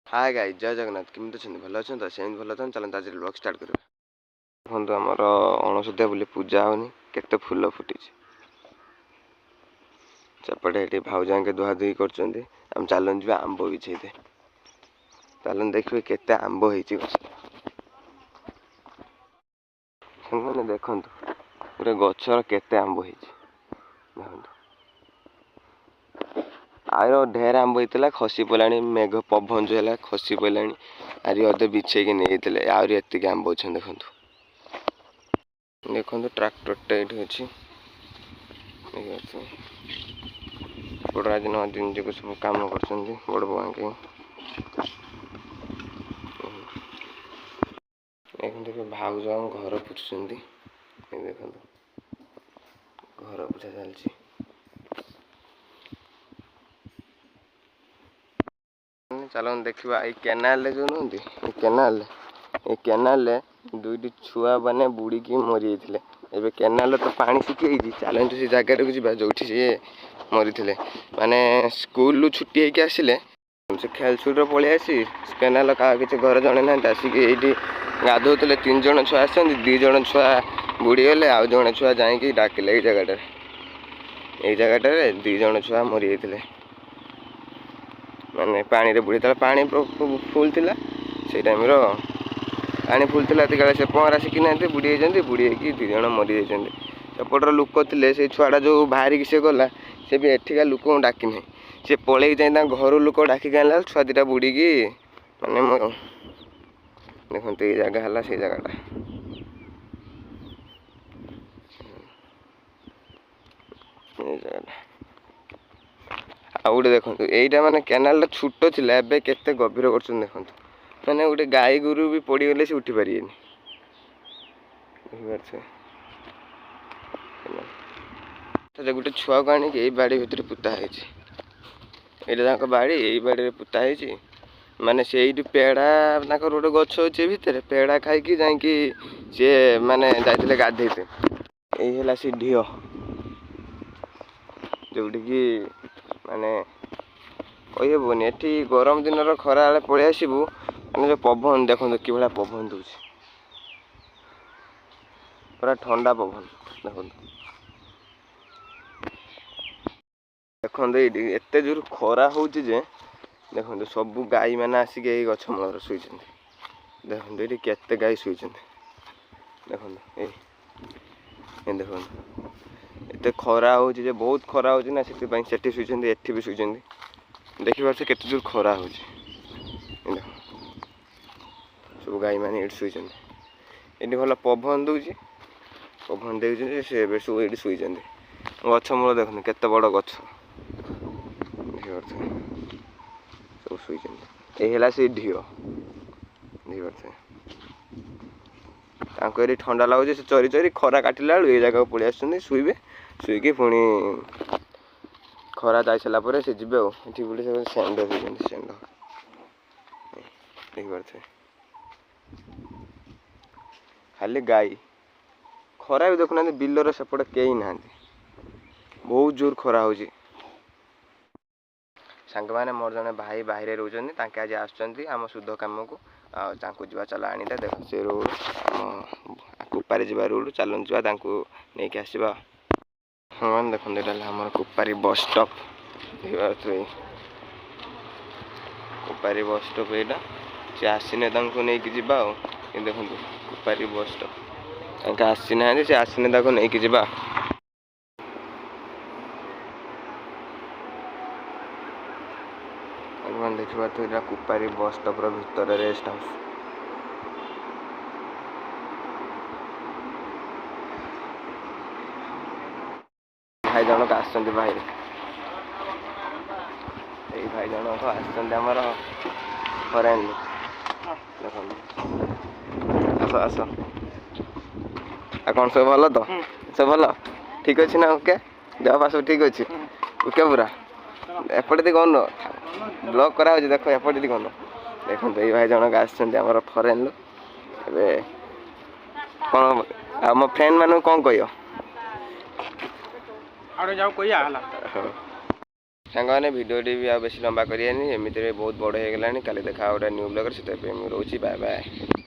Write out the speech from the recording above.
Hi guys जय जगन्नाथ केमती अच्छे भल अच्छे तो सेम भल अच्छे चलते आज ब्लॉग स्टार्ट करें। देखो आमर अणसुधिया बोली पूजा होनी केते फूल फुटी सेपटे ये भाउजा के दुआ दुई कर चलन जी आंब बिछे चलन देखिए केते आंब होती मैंने देखु गोटे गचर केते आंब होती आर ढेर आंब होता खसी पड़ा मेघ पवन जो है खसी पड़ा आर अधे बिछे नहीं आहरी एति आंब अच्छे देखु देखो ट्राक्टर ये अच्छी बड़राज दिन जो सब कम कर बड़ बुआ के देखते भाउज घर पोछुं देख घर पोछा चलती चलो देखा ये केनाल जो नुहति केनाल दुईटी छुआ मैंने बुड़ी की मरी जाते एवं केनाल तो पानी सुखी चलते से जगह को जा जो सी मरी माने स्कूल छुट्टी होके आसिले से खेलछुड़ पलि आसी केनाल क्या किसी घर जड़े ना आसिक ये गाधोले 3 जन छुआ आस 2 जन छुआ बुड़ी गले आउ जड़े छुआ जाकि डाकिले ये जगह 2 जन छुआ मरी जाते माने पानी रे बुड़ी पानी फुल थिला से टाइम पानी फुल थिला से पहरा शिखी ना बुड़ी जाती बुड़ी 2 जन मरी जाती सेपटर लोक थे से छुआटा जो बाहर की सी गला से भी एठिका लोक डाकी ना सी पलि जाए घर लोक डाकिक आनला छुआ 2टा बुड़ी की माने देखते ये जगह है से जगहटा गोटे देखो यहीटा माने केनाल छोट थी एवं केते गभीर कर देखो मैंने गोटे गाई गोरु भी पड़गले से उठी पारे गोटे छुआ को आनी यही बाड़ी भितर पुता है बाड़ी यही बाड़ी पुता है माने से पेड़ा गोटे गछ अच्छे भितर पेड़ा खाई जाकि सी माने जाते गाधे यही से ढीओ जोटी की माने कहीहबनी एटी गरम दिन खरा पलि आसबू मैंने जो पवन देखो कि भाया पवन दूँ पूरा ठंडा पवन देखो देखो एत जोर खरा हो देखो सबू गाई मैंने आसिक यही गछ मूल शुई देखो ये केते गाई शुई देखो ये देखो एत खरा हो बहुत खरा हो से शुई एठी भी शुई देखिए से केते जोर खरा हो सब गाई मैंने ये शुई ये भल पवन दूँ पवन दे सब ये शुई गछ मूल देखो केते बड़ गछ सब शुई ये से ढीओ ये ठंडा लगुच से चरी चरी खरा काटिला ये जगह पलि आस शुवे शुईकी पुणी खरा जा सारापर से जी बुढ़ी सेंड सेंड देखिए खाली गाई खरा भी देखुना बिलर सेपटे कई ना बहुत जोर खरा हो सांग मैंने मोर जने भाई बाहर रोचे आज आम शुद्ध कम को जा चल आनीता देख से रोड कुपारी जा रोड चलन जा नहीं आसवा हाँ देखो यहाँ आम Kupari bus stop Kupari bus stop यहाँ सी आसने नहीं जावा देखो कुपारी बस स्टॉप आसी ना सी आसने नहीं जावा देखा तो यहाँ कुपारी बस स्टॉप भीतर रेस्ट हाउस भाई जनक आसर यही भाई जनक आमर फरेन देख आस आस कौन सब भल तो सब भल ठीक अच्छे ना ओके देह पा सब ठीक अच्छे ओके पूरा एपटे कौन ब्लॉक करा देख एपटे कौन देखो ये भाई जनक आसर फरेन लोग कौन आम फ्रेंड मान कौन कह ସାଙ୍ଗମାନେ ଭିଡ଼ିଓଟି ବି ଆଉ ବେଶୀ ଲମ୍ବା କରିବାନି, ଏମିତିରେ ବହୁତ ବଡ଼ ହେଇଗଲାଣି। କାଲି ଦେଖା ଗୋଟେ ନ୍ୟୁ ବ୍ଲଗର, ସେଥିପାଇଁ ମୁଁ ରହୁଛି, ବାଏ ବାଏ।